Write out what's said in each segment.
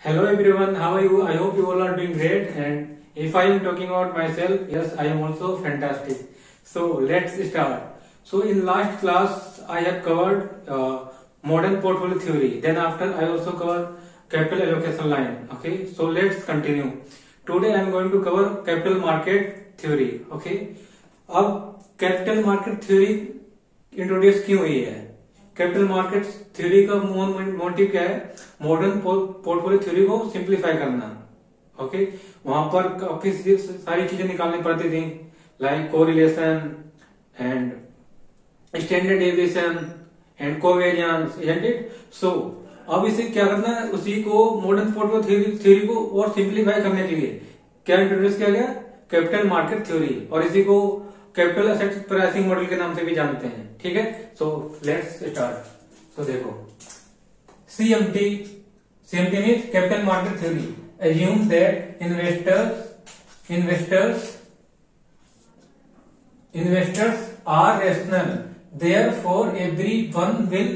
Hello everyone, how are you? I hope you all are doing great. And if I am talking about myself, yes, I am also fantastic. So let's start. So in last class, I have covered modern portfolio theory. Then after I also covered capital allocation line. Okay, so let's continue. Today I am going to cover capital market theory. Okay, अब capital market theory introduce क्यों हुई है? Capital market theory का motive क्या है? Modern portfolio theory को simplify करना। Okay, वहां पर काफी सारी चीजें निकालनी पड़ती थी, like correlation and standard deviation and covariance, isn't it? So अब इसे क्या करना है, उसी को मॉडर्न पोर्टफोलियो थ्योरी को और सिंप्लीफाई करने के लिए क्या इंट्रोड्यूस किया गया? कैपिटल मार्केट थ्योरी, और इसी को कैपिटल एसेट प्राइसिंग मॉडल के नाम से भी जानते हैं। ठीक है, सो लेट्स स्टार्ट। सो देखो, CMT means capital market theory assumes that investors are rational, therefore everyone will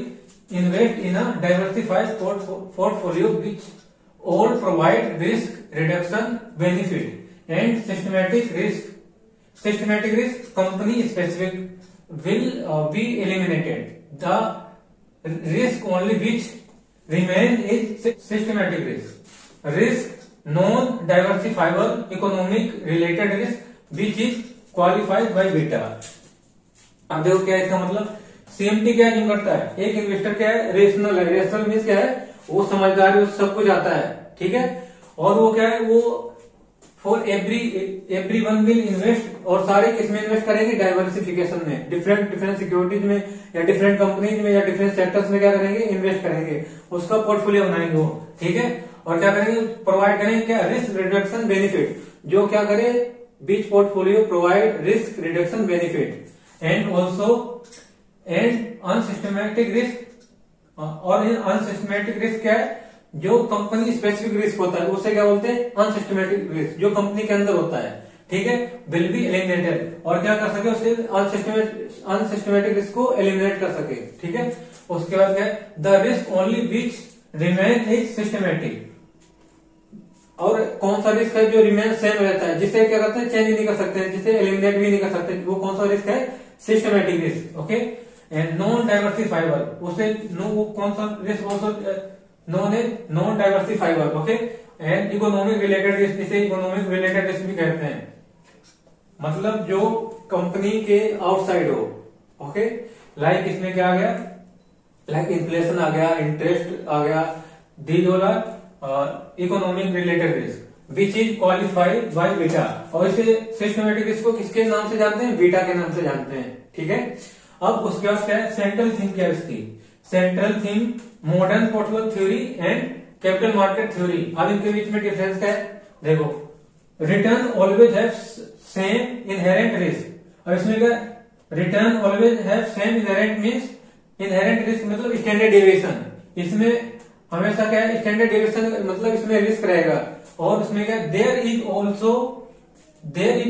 invest in a diversified portfolio which all provide risk reduction benefit and systematic risk company specific will be eliminated. The risk only which remain is systematic risk non-diversifiable economic related risk which is qualified by beta. अब देखो क्या है इसका मतलब। CMT क्या assume करता है? एक इन्वेस्टर क्या है? रेशनल है। रेशनल मीन्स क्या है? वो समझदार है, सब कुछ आता है। ठीक है, और वो क्या है? वो for every one will invest, और सारे किस में इन्वेस्ट करेंगे? डाइवर्सिफिकेशन में, डिफरेंट सिक्योरिटीज में या डिफरेंट कंपनीज में या डिफरेंट सेक्टर्स में क्या करेंगे? इन्वेस्ट करेंगे, उसका पोर्टफोलियो बनाएंगे वो। ठीक है, और क्या करेंगे? प्रोवाइड करेंगे क्या? Risk reduction benefit. जो क्या करे? बीच portfolio provide risk reduction benefit and also unsystematic risk. और अनसिस्टमेटिक रिस्क क्या है? जो कंपनी स्पेसिफिक रिस्क होता है उसे क्या बोलते हैं? अनसिस्टमेटिक रिस्क, जो कंपनी के अंदर होता है। ठीक है, विल बी एलिमिनेटेड, और क्या कर सके? उसे अनसिस्टमेटिक रिस्क को एलिमिनेट कर सके। ठीक है, उसके बाद क्या है? The risk only which remain is systematic. और कौन सा रिस्क है जो रिमेन सेम रहता है, जिसे क्या करते हैं? चेंज नहीं कर सकते हैं, जिसे एलिमिनेट भी नहीं कर सकते, वो कौन सा रिस्क है? Systematic risk. Okay, and non diversifiable, उसे वो कौन सा risk? Non diversifiable. Okay, and economic related risk, इसे इकोनॉमिक रिलेटेड रिस्क भी कहते हैं, मतलब जो कंपनी के आउटसाइड हो। ओके, लाइक इसमें क्या आ गया? लाइक इन्फ्लेशन आ गया, इंटरेस्ट आ गया, these all are economic related risk which is qualified by beta. और इसे सिस्टमेटिक रिस्क को किसके नाम से जानते हैं? बीटा के नाम से जानते हैं। ठीक है, अब उसके बाद क्या है? सेंट्रल थीम क्या है इसकी? Central theme modern portfolio theory and capital market theory. अब इनके बीच में डिफरेंस क्या है? देखो, return always have same inherent risk. और इसमें क्या? Return always have same inherent means inherent risk मतलब स्टैंडर्ड डेविएशन। इसमें हमेशा क्या है? स्टैंडर्ड डेविएशन मतलब इसमें रिस्क रहेगा। और उसमें क्या? There is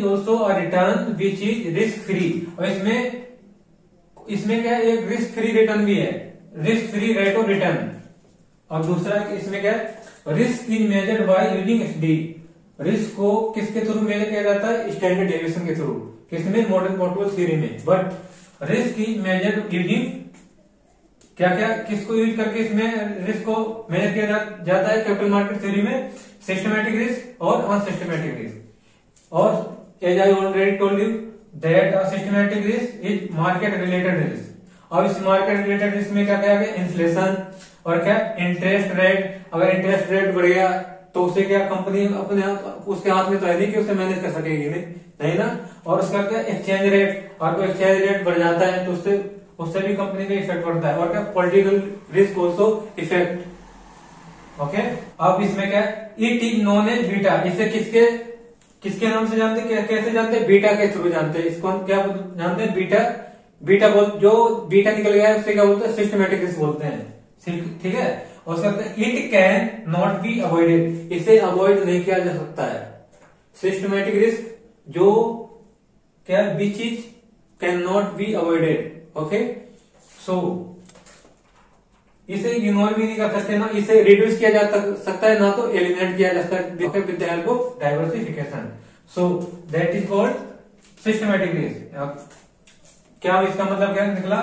also a return which is risk free. और इसमें क्या है? एक रिस्क फ्री रिटर्न भी है, risk free rate of return. और दूसरा इसमें क्या है? Risk is measured by using SD. Risk को किसके थ्रू मेजर किया जाता है? स्टैंडर्ड डेविएशन के थ्रू। किसमें? मॉडर्न पोर्टफोलियो थ्योरी में। But risk is measured using क्या क्या? किसको यूज करके इसमें रिस्क को मेजर किया जाता है कैपिटल मार्केट थ्योरी में? सिस्टमेटिक रिस्क और अनसिस्टमेटिक रिस्क। और as I already told you that systematic risk is market related risk. अब इस मार्केट रिलेटेड रिस्क में क्या क्या है? इन्फ्लेशन और क्या? Interest rate. अगर इंटरेस्ट रेट बढ़ गया तो उसे क्या? कंपनी अपने उसके हाथ में तो है नहीं कि उसे मैनेज कर सकेगी, नहीं ना। और उसका क्या? Exchange rate. और कोई एक्सचेंज रेट बढ़ जाता है तो उससे भी कंपनी पे इफेक्ट पड़ता है। और क्या? Political risk also effect. Okay, अब इसमें क्या? It is known as beta. इसे किसके नाम से जानते हैं? कैसे जानते हैं? बीटा के थ्रू जानते हैं। इसको हम क्या जानते हैं? बीटा जो बीटा निकल गया है उससे क्या बोलते हैं? सिस्टमेटिक रिस्क बोलते हैं। ठीक है, और उसका it can not be avoided. इसे अवॉइड नहीं किया जा सकता है। सिस्टमेटिक रिस्क जो क्या? Which is can not be avoided. Okay, so इसे इग्नोर भी नहीं कर सकते ना, इसे रिड्यूस किया जा सकता है ना तो एलिमिनेट किया जा सकता है with the help of diversification. So that is called systematic risk. क्या इसका मतलब क्या निकला?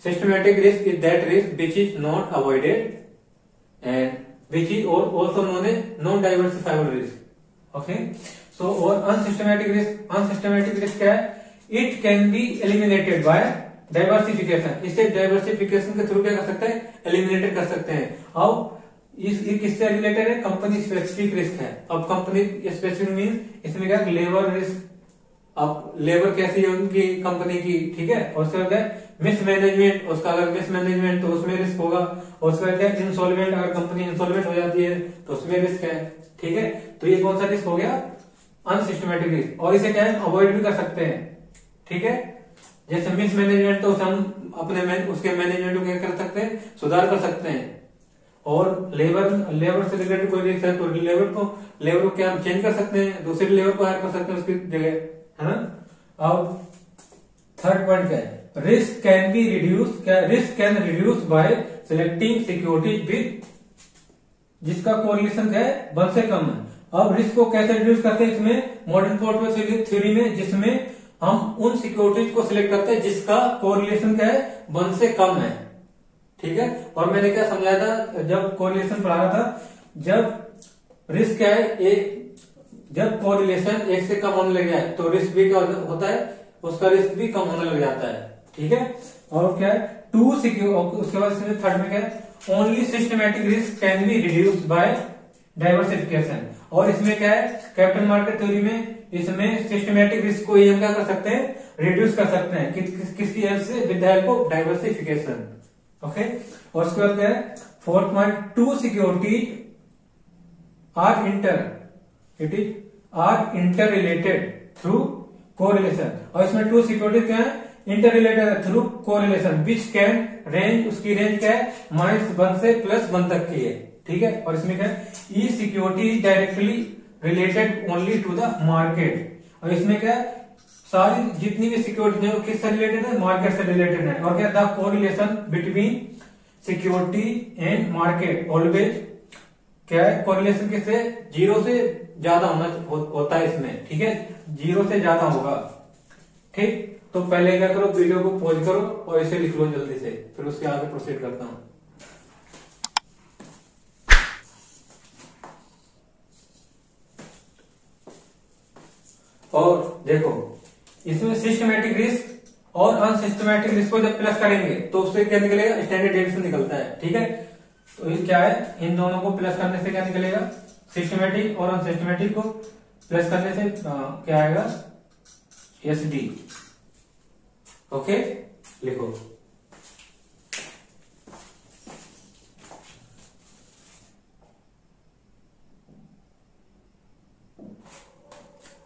Systematic risk is that risk which is not avoided and which is also known as non diversifiable risk. Okay, so और unsystematic risk क्या है? It can be eliminated by diversification. इसे diversification के थ्रू क्या कर सकते हैं? एलिमिनेटेड कर सकते हैं। अब ये किससे रिलेटेड है? कंपनी स्पेसिफिक रिस्क है। अब कंपनी स्पेसिफिक मीन इसमें क्या? Labour risk. अब लेबर कैसी है उनकी कंपनी की, ठीक है। और उसके बाद मिसमैनेजमेंट, उसका अगर मिसमैनेजमेंट तो उसमें रिस्क होगा। और उसके बाद इंसॉल्वेंट, अगर कंपनी इंसॉल्वेंट हो जाती है तो उसमें रिस्क है, ठीक है। तो ये कौन सा रिस्क हो गया? Unsystematic risk. और इसे क्या है? अवॉइड भी कर सकते हैं, ठीक है। जैसे मिसमैनेजमेंट तो हम अपने उसके मैनेजमेंट को क्या कर सकते हैं? सुधार कर सकते हैं। और लेबर से रिलेटेड कोई रिस्क है तो लेबर को क्या हम चेंज कर सकते हैं, दूसरे लेबर को हायर कर सकते हैं उसकी जगह, है ना। अब थर्ड पॉइंट क्या है? Risk can be reduce. क्या? Risk can reduce by selecting securities with जिसका कोरिलेशन क्या है? 1 से कम है। अब रिस्क को कैसे रिड्यूस करते हैं? इसमें मॉडर्न पोर्टफोलियो थ्योरी में, जिसमें हम उन सिक्योरिटीज को सिलेक्ट करते हैं जिसका कोरिलेशन क्या है? 1 से कम है, ठीक है। और मैंने क्या समझाया था जब कोरिलेशन पढ़ा रहा था? जब रिस्क क्या है? जब कोरिलेशन 1 से कम होने लग जाए तो रिस्क भी क्या होता है? उसका रिस्क भी कम होने लग जाता है, ठीक है। और क्या है? To secure. उसके बाद थर्ड में क्या है? Only systematic risk can be reduced by diversification. और इसमें क्या है? कैपिटल मार्केट थ्योरी में इसमें सिस्टमैटिक रिस्क को हम क्या कर सकते हैं? रिड्यूस कर सकते हैं किसकी हेल्प से? With the help of diversification. Okay, और उसके बाद क्या है? Fourth point, two securities are inter related through correlation. और इसमें टू सिक्योरिटीज क्या है? Inter related through correlation which can range, उसकी रेंज क्या है? -1 से +1 तक की है, ठीक है। और इसमें क्या है? ई security directly related only to the market. और इसमें क्या है? सारी जितनी भी सिक्योरिटी है वो किससे रिलेटेड है? मार्केट से रिलेटेड है। और क्या? The correlation between security and market always क्या है? कोरिलेशन किससे? 0 से ज्यादा होता है इसमें, ठीक है। 0 से ज्यादा होगा, ठीक। तो पहले क्या करो? वीडियो को पॉज करो और इसे लिख लो जल्दी से, फिर उसके आगे प्रोसीड करता हूं। और देखो, इसमें सिस्टमैटिक रिस्क और अनसिस्टमैटिक रिस्क को जब प्लस करेंगे तो उससे क्या निकलेगा? स्टैंडर्ड डेविएशन निकलता है, ठीक है। तो ये क्या है? इन दोनों को प्लस करने से क्या निकलेगा? सिस्टमैटिक और अनसिस्टमैटिक को प्लस करने से क्या आएगा? SD। ओके, लिखो।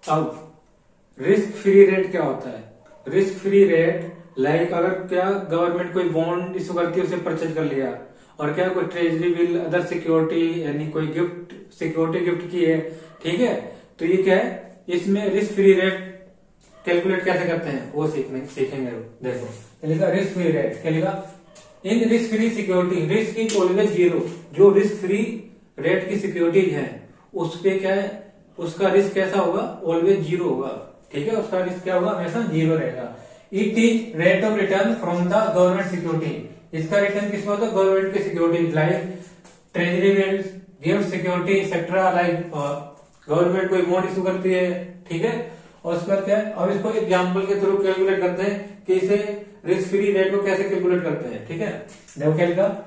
अब रिस्क फ्री रेट क्या होता है? रिस्क फ्री रेट लाइक अगर क्या गवर्नमेंट कोई बॉन्ड इशू करती है, उसे परचेज कर लिया, और क्या कोई ट्रेजरी बिल, अदर सिक्योरिटी, यानी कोई सिक्योरिटी गिफ्ट की है, ठीक है। तो ये क्या है? इसमें रिस्क फ्री रेट कैलकुलेट कैसे करते हैं वो सीखेंगे। देखो, लिखा रिस्क फ्री रेट, क्या लिखा? In risk free security risk is always 0। जो रिस्क फ्री रेट की सिक्योरिटीज है उस पे क्या है? उसका रिस्क कैसा होगा? ऑलवेज 0 होगा, ठीक है। उसका रिस्क क्या होगा? हमेशा 0 रहेगा। It is rate of return from the government security. इसका रिटर्न किसमें होता है? गवर्नमेंट की security like treasury bills, gift security etcetera. Like government कोई बॉन्ड इशू करती है, ठीक है। और उसके बाद क्या है? अब इसको एग्जाम्पल के थ्रू कैलकुलेट करते हैं कि इसे रिस्क फ्री रेट को कैसे कैलकुलेट करते हैं, ठीक है। देखो क्या लिखा?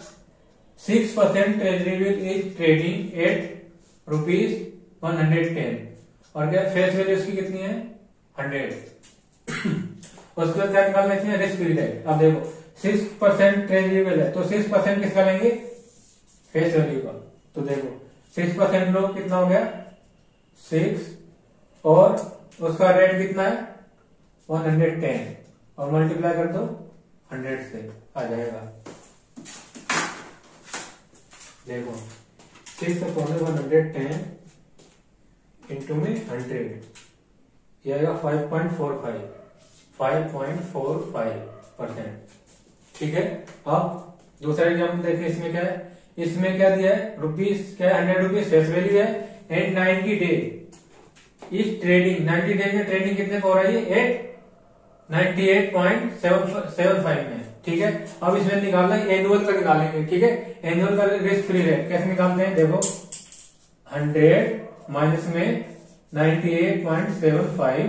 6% treasury bill is trading at ₹110। और क्या फेस वैल्यू इसकी कितनी है? 100। उसके बाद क्या निकालना है इसमें? Risk free rate. अब देखो 6% ट्रेजरी बिल है तो 6% किसका लेंगे? फेस वैल्यू का। तो देखो 6% लो, कितना हो गया? 6, और उसका रेट कितना है? 110, और मल्टीप्लाई कर दो 100 से, आ जाएगा। देखो 6/110 इंटू में 100, ये आएगा 5.45%, ठीक है। अब दूसरा एग्जाम्पल देखिए, इसमें क्या है, इसमें क्या दिया है, रुपीज क्या है, 100 रुपीज फेस वैल्यू है एंड 90 डे इस ट्रेडिंग, 90 डे में ट्रेडिंग कितने को हो रही है, 98.75 में, ठीक है। अब इसमें निकालना है एनुअल का निकालेंगे, ठीक है। एनुअल का रिस्क फ्री रेट कैसे निकालते हैं, देखो 100 माइनस में 98.75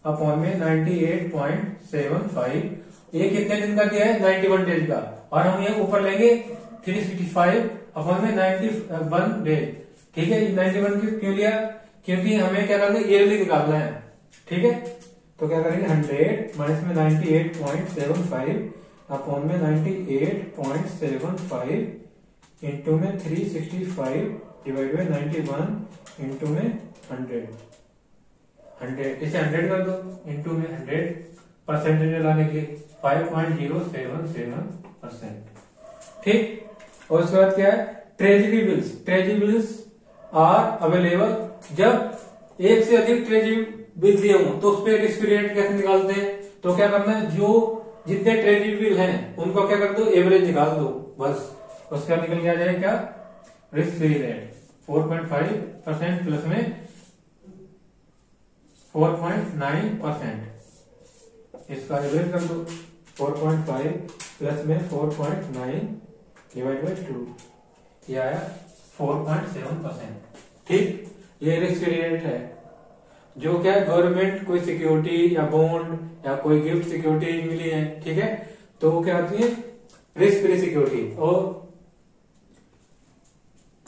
अपॉन में 98.75, ये कितने दिन का दिया है, 91 डेज का, और हम ये ऊपर लेंगे 365 अपॉन में 91 डेज, ठीक है। 91 क्यों लिया, क्योंकि हमें क्या करना है, ईयरली निकालना है, ठीक है। तो क्या करेंगे, 100 माइनस में 98.75 अपॉन में 98.75 इंटू में 365 डिवाइड बाई 91 इंटू में 100, इसे 100 कर दो इंटू में 100 परसेंटेज में लाने के लिए 5.077%, ठीक। और उसके बाद क्या है, treasury bills, treasury bills are available, जब एक से अधिक ट्रेजरी बिल दिए हों तो उस पर रिस्क फ्री रेट कैसे निकालते हैं, तो क्या करना है, जो जितने ट्रेजरी बिल हैं उनको क्या कर दो, एवरेज निकाल दो, बस उसका निकल के आ जाएगा क्या, रिस्क फ्री रेट 4.5% प्लस में 4.9%, इसका एवरेज कर दो, 4.5 प्लस में 4.9 डिवाइड बाई 2, ये आया 4.7%, ठीक। ये रिस्क फ्री रेट है, जो क्या है, गवर्नमेंट कोई सिक्योरिटी या बॉन्ड या कोई गिफ्ट सिक्योरिटी मिली है, ठीक है, तो वो क्या होती है, रिस्क फ्री सिक्योरिटी। और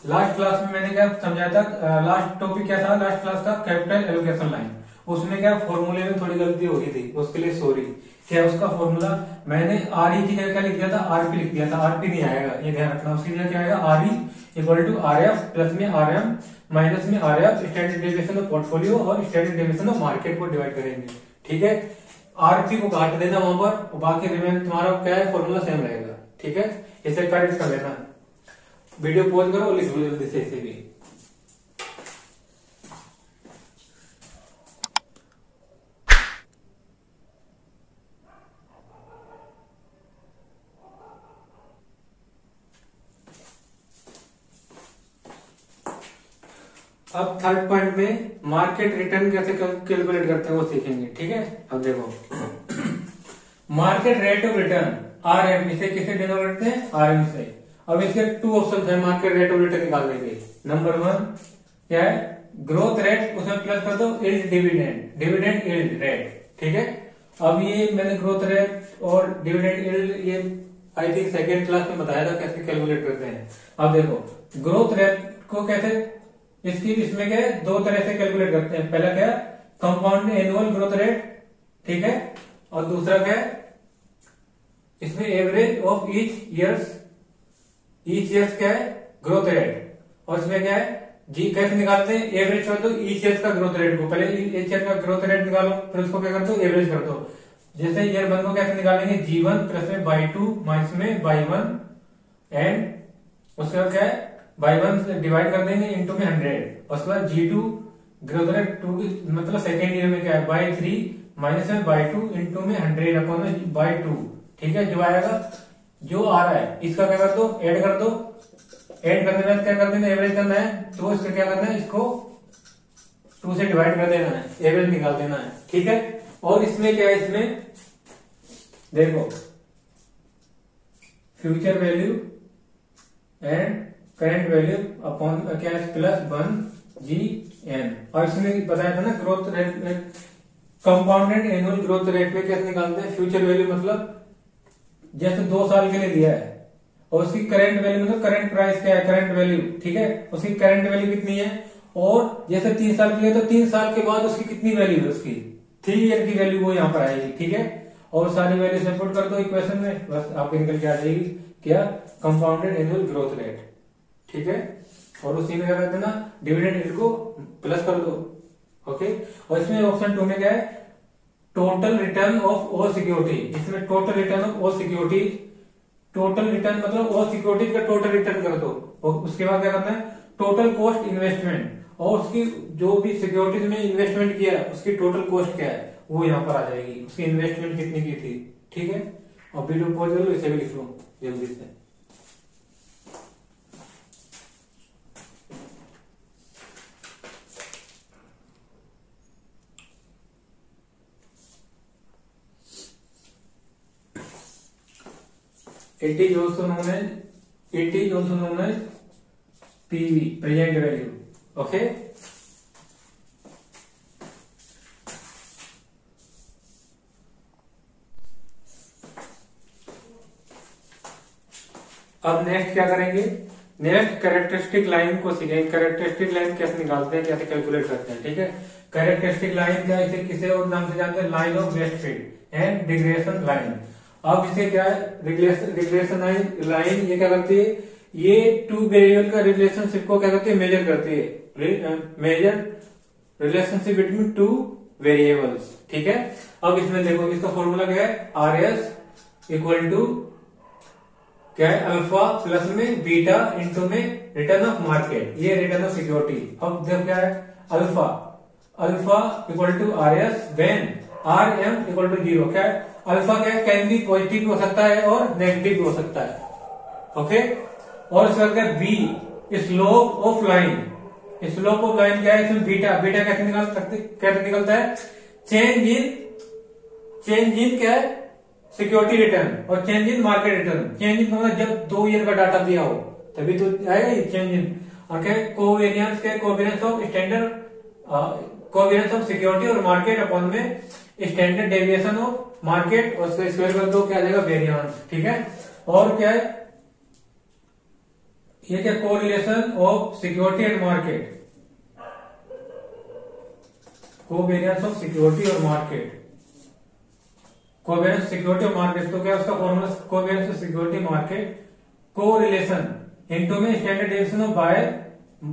लास्ट क्लास में मैंने क्या समझाया था, लास्ट टॉपिक क्या था लास्ट क्लास का, कैपिटल एलोकेशन लाइन, उसमें क्या फॉर्मूले में थोड़ी गलती हो गई थी, उसके लिए सॉरी। क्या उसका फॉर्मूला, मैंने आर ई की जगह क्या लिख दिया था, आरपी लिख दिया था, आरपी नहीं आएगा, ये ध्यान रखना। उसकी जगह क्या आएगा, R E equal to R F plus में आर एम माइनस में R F, standard deviation of portfolio और स्टैंडर्ड डेविएशन ऑफ मार्केट को डिवाइड करेंगे, ठीक है। आरपी को काट देना वहां पर, और बाकी रिमेन तुम्हारा क्या है, फॉर्मूला सेम रहेगा, ठीक है। इसे करेक्ट कर लेना, वीडियो पॉज करो और लिख लो जल्दी से इसे भी। अब थर्ड पॉइंट में मार्केट रिटर्न कैसे कैलकुलेट करते हैं वो सीखेंगे, ठीक है। अब देखो, market rate of return R M, इसे किसे डिनोट करते हैं, आर एम से। अब इसके 2 ऑप्शन है मार्केट रेट ऑफ रिटर्न निकालने के। नंबर 1 क्या है, ग्रोथ रेट, उसमें प्लस कर दो yield dividend, dividend yield rate, ठीक है। अब ये मैंने ग्रोथ रेट और डिविडेंड यील्ड ये आई थिंक सेकेंड क्लास में बताया था कैसे कैलकुलेट करते हैं। अब देखो, ग्रोथ रेट को कैसे, इसमें क्या है, 2 तरह से कैलकुलेट करते हैं। पहला क्या है, कंपाउंड एनुअल ग्रोथ रेट, ठीक है, और दूसरा क्या है, इसमें एवरेज ऑफ ईच ईयर्स क्या है, ग्रोथ रेट। और इसमें क्या है, जी कैसे निकालते हैं, एवरेज कर दो ईच ईयर का ग्रोथ रेट को, पहले ईच ईयर का ग्रोथ रेट निकालो, फिर उसको क्या कर दो, एवरेज कर दो। जैसे ईयर 1 को कैसे निकालेंगे, G1 प्लस में बाई 2 माइनस में बाई 1 एंड उसके बाद क्या है, बाई 1 से डिवाइड कर देंगे इंटू में 100। उसके बाद G2 ग्रोथ रेट 2 मतलब सेकेंड ईयर में क्या है, बाई 3 माइनस में बाई 2 इंटू में 100 अपॉन में बाई 2, ठीक है। जो आएगा, जो आ रहा है इसका क्या कर दो, ऐड कर दो, ऐड करने के बाद क्या कर देना, एवरेज करना है, तो इसका क्या करना है, इसको 2 से डिवाइड कर देना है, एवरेज निकाल देना है, ठीक है। और इसमें क्या है, इसमें देखो future value and current value upon क्या है, प्लस 1 GN। और इसमें बताया था ना growth rate, compounded annual growth rate में कैसे निकालते हैं, फ्यूचर वैल्यू मतलब जैसे 2 साल के लिए दिया है, और उसकी करंट वैल्यू मतलब करंट प्राइस क्या है, करंट वैल्यू, ठीक है, उसकी करंट वैल्यू कितनी है। और जैसे 3 साल के लिए, तो 3 साल के बाद उसकी कितनी वैल्यू है, उसकी 3 ईयर की वैल्यू वो यहाँ पर आएगी, ठीक है। और सारी वैल्यू से पुट कर दो इक्वेशन में, बस आपके निकल के आ जाएगी क्या, कंपाउंडेड एनुअल ग्रोथ रेट, ठीक है। और उसी में क्या करते ना, डिविडेंड यील्ड को प्लस कर दो, ओके। और इसमें ऑप्शन 2 में क्या है, total return of all security. इसमें total return of all security, total return मतलब ऑल सिक्योरिटीज का टोटल रिटर्न कर दो। और उसके बाद क्या करना है, टोटल कॉस्ट इन्वेस्टमेंट, और उसकी जो भी सिक्योरिटीज में इन्वेस्टमेंट किया उसकी टोटल कॉस्ट क्या है, वो यहाँ पर आ जाएगी, उसकी इन्वेस्टमेंट कितनी की थी, ठीक है। और वीडियो पॉज कर लो, इसे भी लिख लो जल्दी से। it is also known as PV, present value. Okay. अब नेक्स्ट क्या करेंगे, नेक्स्ट कैरेक्टरिस्टिक लाइन को सीखेंगे। कैरेक्टरिस्टिक लाइन कैसे निकालते हैं, कैसे कैलकुलेट करते हैं। ठीक है, कैरेक्टरिस्टिक लाइन क्या है, इसे किसे और नाम से जानते हैं, line of best fit and regression line. अब इसे क्या है, रिग्रेशन लाइन ये क्या करती है, ये टू वेरिएबल का रिलेशनशिप को क्या करती है, मेजर करती है, measure relationship between two variables. ठीक है, अब इसमें देखो इसका फॉर्मूला क्या है, आर एस इक्वल टू क्या है, अल्फा प्लस में बीटा इंटू में रिटर्न ऑफ मार्केट, ये रिटर्न ऑफ सिक्योरिटी। अब देखो क्या है, alpha equal to R S when R M equal to 0। क्या है, अल्फा क्या है, कैन भी पॉजिटिव भी हो सकता है और नेगेटिव भी हो सकता है। ओके, और इसका क्या है, B slope of line. Slope of line क्या है, इसमें बीटा कैसे निकलता है, चेंज इन क्या है, सिक्योरिटी रिटर्न, और change in market return. Change in मतलब जब 2 ईयर का डाटा दिया हो तभी तो आएगा ये चेंज इन। और क्या, covariance of standard, covariance of security और मार्केट अपॉन में स्टैंडर्ड डेविएशन ऑफ मार्केट, और उसका स्क्वायर कर दो, क्या आ जाएगा, वेरियंस। ठीक है, और क्या है, ये क्या, correlation of security and market, covariance of security और मार्केट, कोवेरियंस सिक्योरिटी और मार्केट। तो क्या उसका formula, covariance of security market correlation into में स्टैंडर्ड डेविएशन ऑफ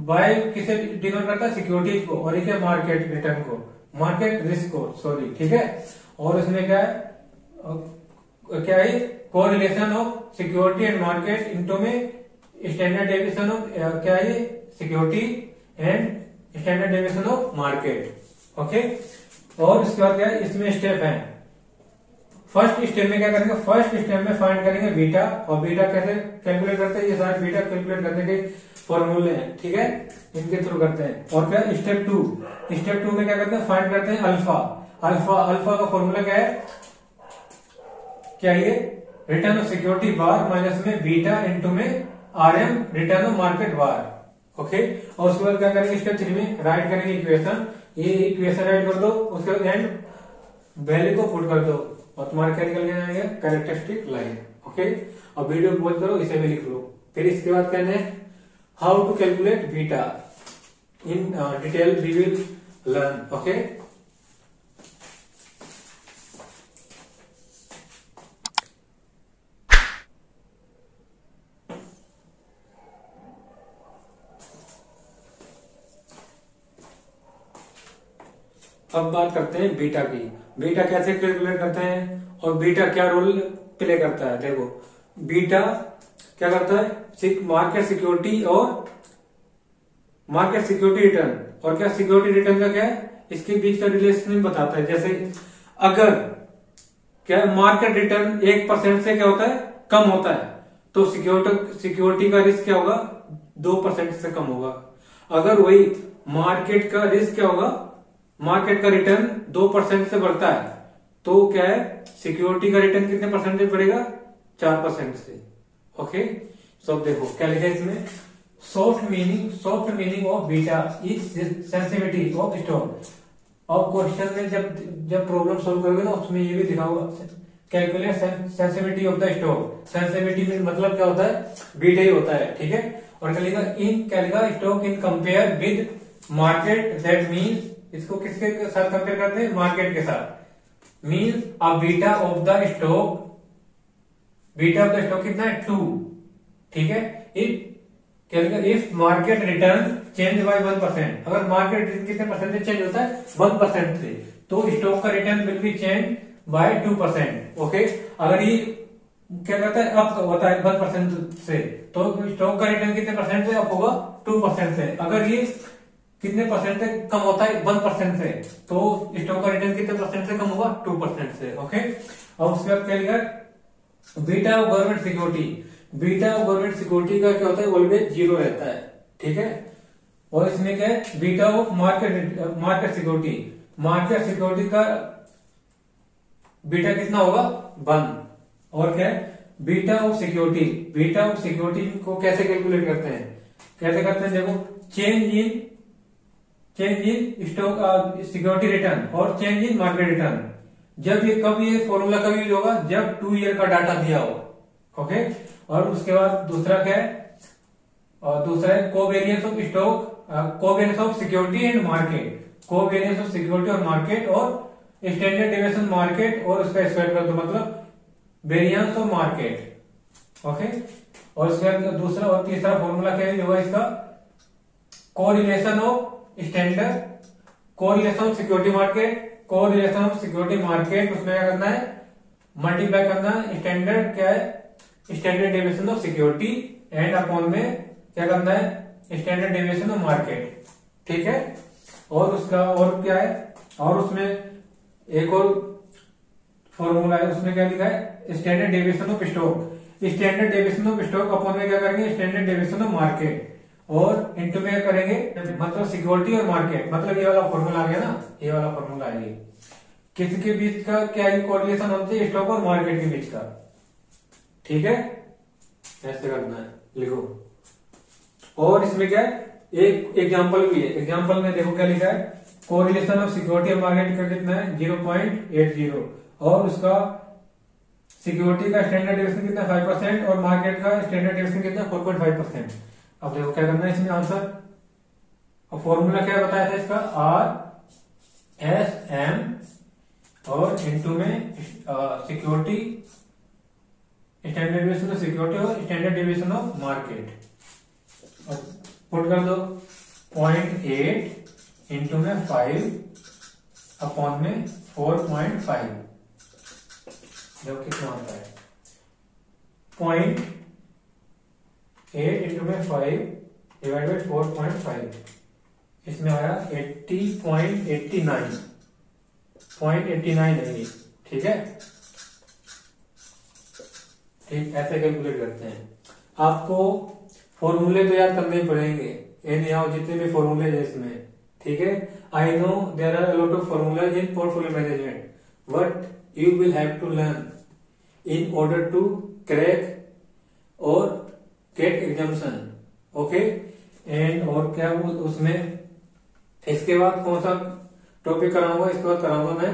बाय किसे डिनोट करता है, सिक्योरिटी को, और ये क्या, मार्केट रिटर्न को, मार्केट रिस्क को, सॉरी। ठीक है, और इसमें क्या है, correlation of security and market into में स्टैंडर्ड डेविएशन ऑफ क्या है, security and standard deviation of market. Okay, और इसके बाद क्या है, इसमें स्टेप है। फर्स्ट स्टेप में क्या करेंगे, फर्स्ट स्टेप में फाइंड करेंगे बीटा, और बीटा कैसे कैलकुलेट करते हैं, ये सारे बीटा कैलकुलेट करने के फॉर्मूले हैं। ठीक है, इनके थ्रू करते हैं। और क्या, स्टेप टू में क्या करते हैं, फाइंड करते हैं अल्फा का फॉर्मूला क्या है, क्या ये, return of security bar minus में बीटा इंटू में R M return of market bar. Okay, और उसके बाद क्या करेंगे, स्टेप 3 में राइट करेंगे इक्वेशन, ये इक्वेशन राइट कर दो, उसके बाद एंड वैल्यू को पुट कर दो, और तुम्हारे क्या निकल के आएगा, कैरेक्टरिस्टिक लाइन। ओके, अब वीडियो पॉज करो, इसे भी लिख लो। फिर इसके बाद कहने how to calculate beta in detail we will learn. Okay, अब बात करते हैं बीटा की। बीटा कैसे कैलकुलेट करते हैं और बीटा क्या रोल प्ले करता है। देखो, बीटा क्या करता है, मार्केट सिक्योरिटी और मार्केट सिक्योरिटी रिटर्न, और क्या सिक्योरिटी रिटर्न का क्या है, इसके बीच का रिलेशन बताता है। जैसे अगर क्या मार्केट रिटर्न 1% से क्या होता है, कम होता है, तो सिक्योरिटी का रिस्क क्या होगा, 2% से कम होगा। अगर वही मार्केट का रिस्क क्या होगा, मार्केट का रिटर्न 2% से बढ़ता है, तो क्या है, सिक्योरिटी का रिटर्न कितने परसेंटेज बढ़ेगा, 4% से। ओके, सब देखो क्या लिखा है इसमें, soft meaning of beta is sensitivity of stock. अब क्वेश्चन में जब प्रॉब्लम सोल्व करोगे ना, उसमें ये भी दिखा होगा, calculate sensitivity of the stock. Sensitivity में मतलब क्या होता है, बीटा ही होता है। ठीक है, और क्या लिखा, stock in compare with market, that means, इसको किसके साथ कंपेयर करते हैं, मार्केट के साथ। Means a beta of the stock कितना है, 2। ठीक है, if market return change bye 1%, अगर मार्केट रिटर्न कितने परसेंटेज चेंज होता है, 1% से, तो स्टॉक का return will be change bye 2%। Okay, अगर ये क्या कहता है, अप होता है 1% से, तो स्टॉक का रिटर्न कितने परसेंट से अप होगा, 2% से। अगर ये कितने परसेंट से कम होता है, 1% से, तो स्टॉक का रिटर्न कितने परसेंट से कम होगा, 2% से। ओके, और उसके बाद क्या लिखा, beta of government security. Beta of government security का क्या होता है, ऑलवेज 0 रहता है। ठीक है, और इसमें क्या है, बीटा ऑफ मार्केट सिक्योरिटी का बीटा कितना होगा, 1। और क्या है, beta of security, beta of security को कैसे कैलकुलेट करते हैं, कैसे करते हैं देखो, change in stock security return और चेंज इन मार्केट रिटर्न। जब ये फॉर्मूला कब यूज होगा, जब 2 ईयर का डाटा दिया हो, ओके। और उसके बाद दूसरा क्या है, और दूसरा है covariance of stock, covariance of security and market, covariance of security और मार्केट, और स्टैंडर्ड डेविएशन मार्केट और उसका स्क्वायर कर दो, मतलब वेरिएंस ऑफ मार्केट, ओके। और उसके दूसरा और तीसरा फॉर्मूला क्या होगा इसका, correlation of standard, correlation of security market, correlation of security market, उसमें क्या करना है, मल्टीप्लाई करना है स्टैंडर्ड, क्या है standard deviation of security, and upon में क्या करना है, स्टैंडर्ड डेविएशन ऑफ मार्केट, ठीक है। और उसका और क्या है, और उसमें एक और फॉर्मूला है, उसमें क्या लिखा है, standard deviation of stock, standard deviation of stock upon में क्या करेंगे, स्टैंडर्ड डेविएशन ऑफ मार्केट, और इंटू में क्या करेंगे, मतलब सिक्योरिटी और मार्केट, मतलब ये वाला फॉर्मूला आ गया ना, ये वाला फॉर्मूला है ये, किसके बीच का क्या कोरिलेशन होता है, स्टॉक और मार्केट के बीच का, ठीक है। ऐसे करना है, लिखो। और इसमें क्या है, एक एग्जांपल भी है, एग्जांपल में देखो क्या लिखा है, कोरिलेशन ऑफ सिक्योरिटी और मार्केट का कितना है 0.80, और उसका सिक्योरिटी का स्टैंडर्ड डेविएशन कितना 5% और मार्केट का स्टैंडर्ड डेविएशन कितना 4.5%। अब देखो क्या करना है इसमें आंसर, और फॉर्मूला क्या बताया था इसका, RSM और इनटू में security, standard deviation of security और स्टैंडर्ड डेविएशन ऑफ मार्केट, और पुट कर दो 0.8 इंटू में 5 अपॉन में 4.5, देखो कितना होता है, 0.8 इंटू में 5 डिवाइड बाई 4.5, इसमें आया 80.89 है ये, ठीक है। ठीक, ऐसे कैलकुलेट करते हैं। आपको फॉर्मूले तो याद करने ही पड़ेंगे, एन यहाँ जितने भी फॉर्मूले हैं इसमें, ठीक है। I know there are lot of formulas in portfolio management, but you will have to learn in order to crack और गेट एग्जाम्शन, ओके। एंड और क्या वो उसमें, इसके बाद कौन सा टॉपिक कराऊंगा, इसके बाद कराऊंगा मैं,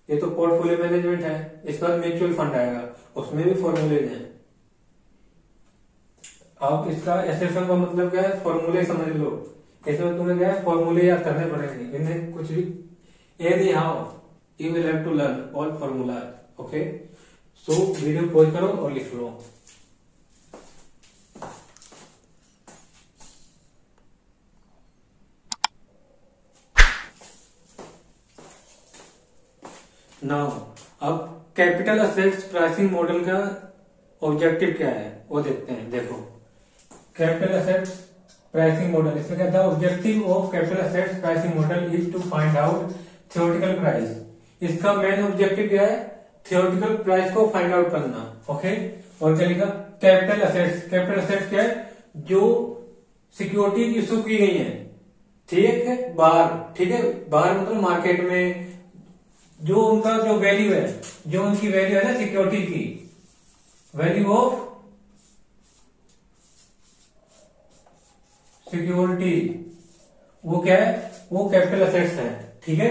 ये तो पोर्टफोलियो मैनेजमेंट है, इसके बाद म्यूचुअल फंड आएगा, उसमें भी फॉर्मूले हैं। अब इसका एसेशन का मतलब क्या है, फॉर्मूले समझ लो, इसमें तुम्हें क्या है, फॉर्मूले याद करने पड़ेंगे, इन्हें कुछ भी any how you will have to learn all formula, okay. So video pause करो और लिख लो। नाउ अब कैपिटल असेट्स प्राइसिंग मॉडल का ऑब्जेक्टिव क्या है वो देखते हैं। देखो कैपिटल असेट्स प्राइसिंग मॉडल, इसमें क्या था, objective of capital assets pricing model is to find out theoretical price. इसका मेन ऑब्जेक्टिव क्या है, थ्योरेटिकल प्राइस को फाइंड आउट करना, ओके। और क्या लिखा, कैपिटल असेट्स, कैपिटल असेट्स क्या है, जो सिक्योरिटी इशू की गई है, ठीक है, बाहर, ठीक है, बाहर मतलब मार्केट में, जो उनका जो वैल्यू है, जो उनकी वैल्यू है ना सिक्योरिटी की, वैल्यू ऑफ सिक्योरिटी, वो क्या है, वो कैपिटल असेट्स है, ठीक है।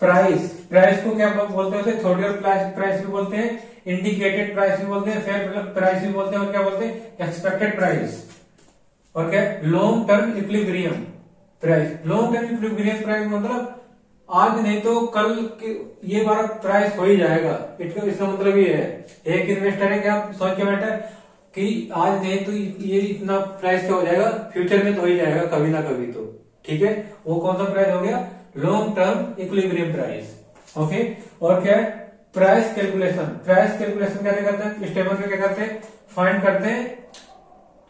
प्राइस, प्राइस को क्या बोलते हैं, थ्योरेटिकल प्राइस भी बोलते हैं, इंडिकेटेड प्राइस भी बोलते हैं, फेयर प्राइस भी बोलते हैं, और क्या बोलते हैं, एक्सपेक्टेड प्राइस, और क्या long term equilibrium price. Long term equilibrium price मतलब आज नहीं तो कल ये बार प्राइस हो ही जाएगा, इसका मतलब ये है, एक इन्वेस्टर है, क्या सोच के बैठा है कि आज नहीं तो ये इतना प्राइस क्या हो जाएगा, फ्यूचर में तो हो ही जाएगा कभी ना कभी तो, ठीक है। वो कौन सा प्राइस हो गया, long term equilibrium price, okay. और क्या है, प्राइस कैलकुलेशन, प्राइस कैलकुलेशन कैसे करते हैं, इस टेबल में क्या करते हैं, फाइंड करते हैं,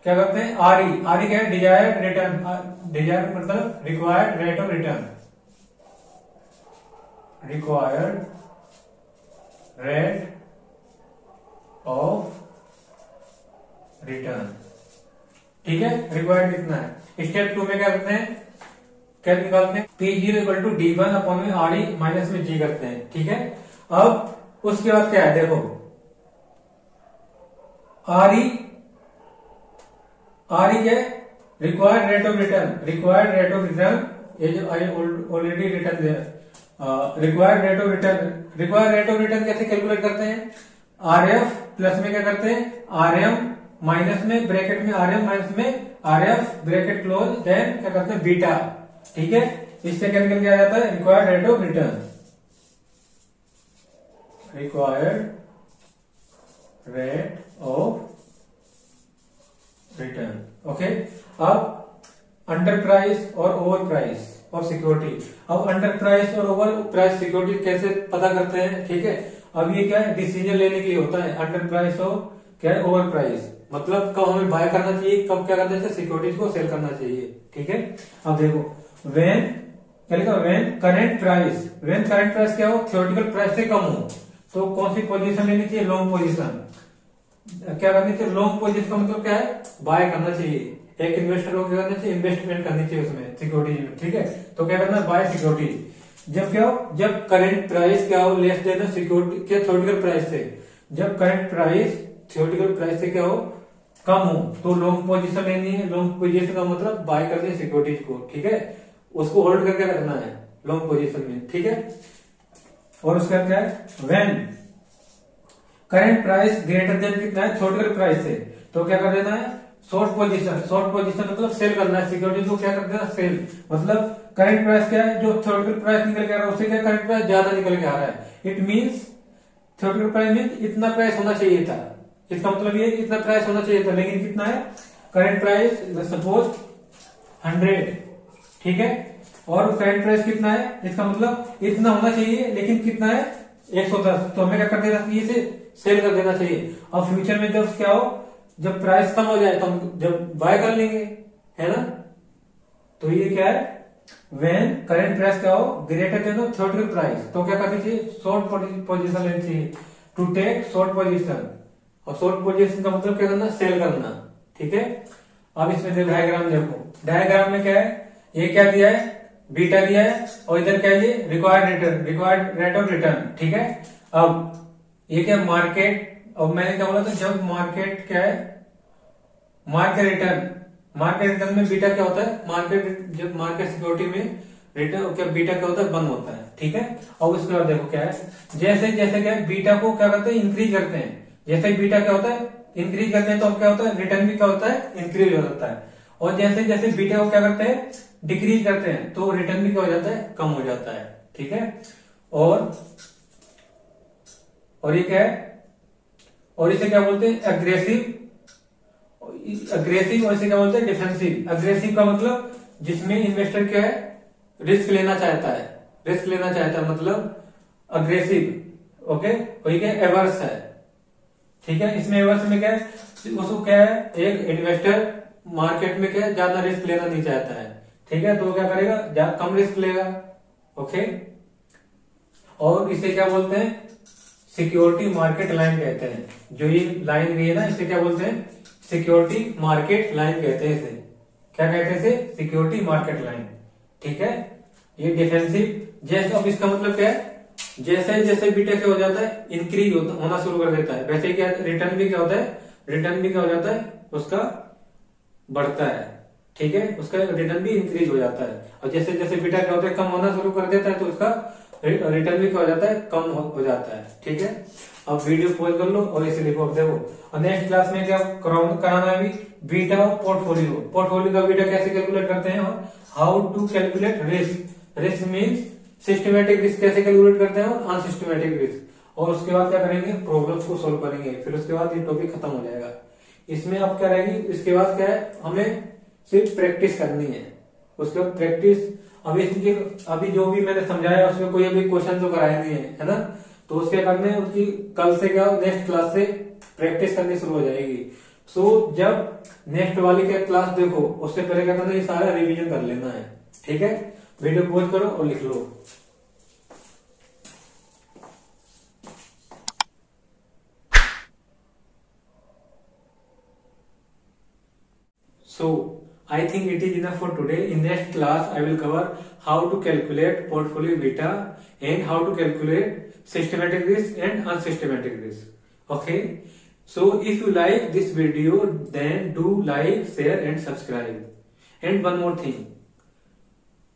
क्या करते हैं, आरई, आरई क्या है, डिजायर्ड रिटर्न, डिजायर्ड मतलब required rate of return, required rate of return, ठीक है, रिक्वायर्ड कितना है। स्टेप 2 में क्या करते हैं, क्या निकालते हैं, P0 equal to D1 upon में RE माइनस में G करते हैं, ठीक है। अब उसके बाद क्या है, देखो RE क्या है? Required rate of return. Required rate of return, ये जो आई ऑलरेडी रिटर्न दिया। Required rate of return, required rate of return कैसे कैलकुलेट करते हैं? RF प्लस में क्या करते हैं? RM माइनस में ब्रैकेट में RM माइनस में RF ब्रैकेट क्लोज, देन क्या करते हैं? बीटा। ठीक है, इससे क्या निकल के आ जाता है? Required rate of return. Required rate of return. Okay, अब अंडर प्राइस और ओवर प्राइस और सिक्योरिटी। अब अंडर प्राइस और ओवर प्राइस सिक्योरिटी कैसे पता करते हैं? ठीक है, अब ये क्या है? डिसीजन लेने के लिए होता है। अंडर प्राइस और क्या है? ओवर प्राइस, मतलब कब हमें बाय करना चाहिए, कब क्या करना चाहिए? सिक्योरिटीज को सेल करना चाहिए। ठीक है, अब देखो, व्हेन क्या लिखा? When current price, when current price क्या हो? थ्योरेटिकल प्राइस से कम हो, तो कौन सी पोजीशन लेनी चाहिए? Long position. क्या करनी चाहिए? लॉन्ग पोजीशन का मतलब क्या है? बाय करना चाहिए। एक इन्वेस्टर को क्या करना चाहिए? इन्वेस्टमेंट करनी चाहिए उसमें, सिक्योरिटी में। ठीक है, तो क्या करना है? Bye security. जब क्या हो? जब करंट प्राइस क्या हो? लेस देन सिक्योरिटी के थ्योरेटिकल प्राइस से। जब करंट प्राइस थ्योरेटिकल प्राइस से क्या हो? कम हो, तो लॉन्ग पोजीशन लेनी है। लॉन्ग पोजीशन का मतलब बाय करनी है सिक्योरिटीज को। ठीक है, उसको होल्ड करके रखना है लॉन्ग पोजीशन में। ठीक है, और उसका क्या है? When current price greater than कितना है? थ्योरेटिकल प्राइस से, तो क्या कर देना है? Short position. शॉर्ट पोजीशन मतलब सेल करना है सिक्योरिटी को। क्या कर देना? सेल। मतलब करंट प्राइस क्या है? जो थ्योरेटिकल प्राइस निकल के आ रहा है उससे क्या करंट प्राइस ज्यादा निकल के आ रहा है। It means theoretical price mean इतना प्राइस होना चाहिए था। इसका मतलब ये इतना प्राइस होना चाहिए था, लेकिन कितना है? Current price suppose 100। ठीक है, और करंट प्राइस कितना है? इसका मतलब इतना होना चाहिए, लेकिन कितना है? 110। तो हमें क्या कर देना चाहिए? इसे सेल कर देना चाहिए। और फ्यूचर में जब क्या हो? जब प्राइस कम हो जाए तो हम जब बाय कर लेंगे, है ना? तो ये क्या है? व्हेन करंट प्राइस क्या हो? ग्रेटर देन थ्योरेटिकल प्राइस, तो क्या करनी चाहिए? शॉर्ट पोजीशन लेनी चाहिए। To take short position. और शॉर्ट पोजीशन का मतलब क्या करना? सेल करना। ठीक है, अब इसमें देखो डायग्राम। देखो डायग्राम में क्या है? ये क्या दिया है? बीटा दिया है, और इधर क्या है? ये required return, required rate of return. ठीक है, अब ये क्या? मार्केट। अब मैंने क्या बोला था? जब मार्केट क्या है? Market return. मार्केट रिटर्न में बीटा क्या होता है? मार्केट, जब मार्केट सिक्योरिटी में रिटर्न क्या बीटा क्या होता है? 1 होता है। ठीक है, और उसके बाद देखो क्या है? जैसे जैसे क्या है? बीटा को क्या करते हैं? इंक्रीज करते हैं। जैसे बीटा क्या होता है? इंक्रीज करते हैं, तो अब क्या होता है? रिटर्न भी क्या होता है? इंक्रीज हो जाता है। और जैसे जैसे बीटा को क्या करते हैं? डिक्रीज करते हैं, तो रिटर्न भी क्या हो जाता है? कम हो जाता है। ठीक है, और ये क्या है? और इसे क्या बोलते हैं? एग्रेसिव। अग्रेसिव, और इसे क्या बोलते हैं? डिफेंसिव। अग्रेसिव का मतलब जिसमें इन्वेस्टर क्या है? रिस्क लेना चाहता है। रिस्क लेना चाहता है मतलब अग्रेसिव। ओके, और ये क्या? एवर्स है। ठीक है, इसमें एवर्स में क्या है? उसको क्या है? एक इन्वेस्टर मार्केट में क्या है? ज्यादा रिस्क लेना नहीं चाहता है। ठीक है, तो क्या करेगा? कम रिस्क लेगा। ओके, और इसे क्या बोलते हैं? सिक्योरिटी मार्केट लाइन कहते हैं। जो ये लाइन गई है ना, इसे क्या बोलते हैं? सिक्योरिटी मार्केट लाइन कहते हैं इसे। क्या कहते हैं इसे? Security market line. ठीक है, ये डिफेंसिव। जैसे, अब इसका मतलब क्या है? जैसे जैसे बीटा क्या हो जाता है? इंक्रीज होना शुरू कर देता है, वैसे क्या रिटर्न भी क्या होता है? रिटर्न भी क्या हो जाता है? उसका बढ़ता है। ठीक है, उसका रिटर्न भी इंक्रीज हो जाता है। और जैसे जैसे बीटा क्या होता है? कम होना शुरू कर देता है, तो उसका रिटर्न भी क्या हो जाता है? कम हो जाता है। ठीक है, अब वीडियो पॉज कर लो और इसे लिखो। अब देखो, और नेक्स्ट क्लास में क्या कराना है? अभी बीटा ऑफ पोर्टफोलियो। पोर्टफोलियो का बीटा कैसे कैलकुलेट करते हैं, और how to calculate risk. Risk means systematic risk कैसे कैलकुलेट करते हैं, और अनसिस्टमेटिक रिस्क। और उसके बाद क्या करेंगे? प्रॉब्लम्स को सोल्व करेंगे। फिर उसके बाद ये टॉपिक खत्म हो जाएगा। इसमें अब क्या रहेगी? इसके बाद क्या है? हमें सिर्फ प्रैक्टिस करनी है। उसके बाद प्रैक्टिस, अभी जो भी मैंने समझाया उसमें कोई अभी क्वेश्चन तो कराए नहीं है ना, तो उसके करने उसकी कल से क्या, नेक्स्ट क्लास से प्रैक्टिस करनी शुरू हो जाएगी। सो जब नेक्स्ट वाली का क्लास देखो, उससे पहले क्या करना है? ये सारा रिवीजन कर लेना है। ठीक है, वीडियो पॉज करो और लिख लो। So I think it is enough for today. In next class, I will cover how to calculate portfolio beta and how to calculate systematic risk and unsystematic risk. Okay. So if you like this video, then do like, share and subscribe. And one more thing.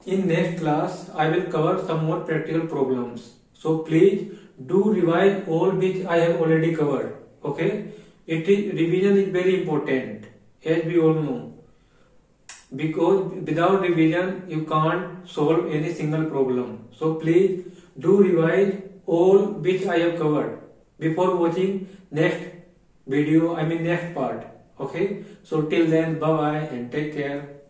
In next class, I will cover some more practical problems. So please do revise all which I have already covered. Okay? Revision is very important, as we all know. Because without revision, you can't solve any single problem. So please do revise all which I have covered before watching next video, next part. Okay? So till then, bye bye and take care.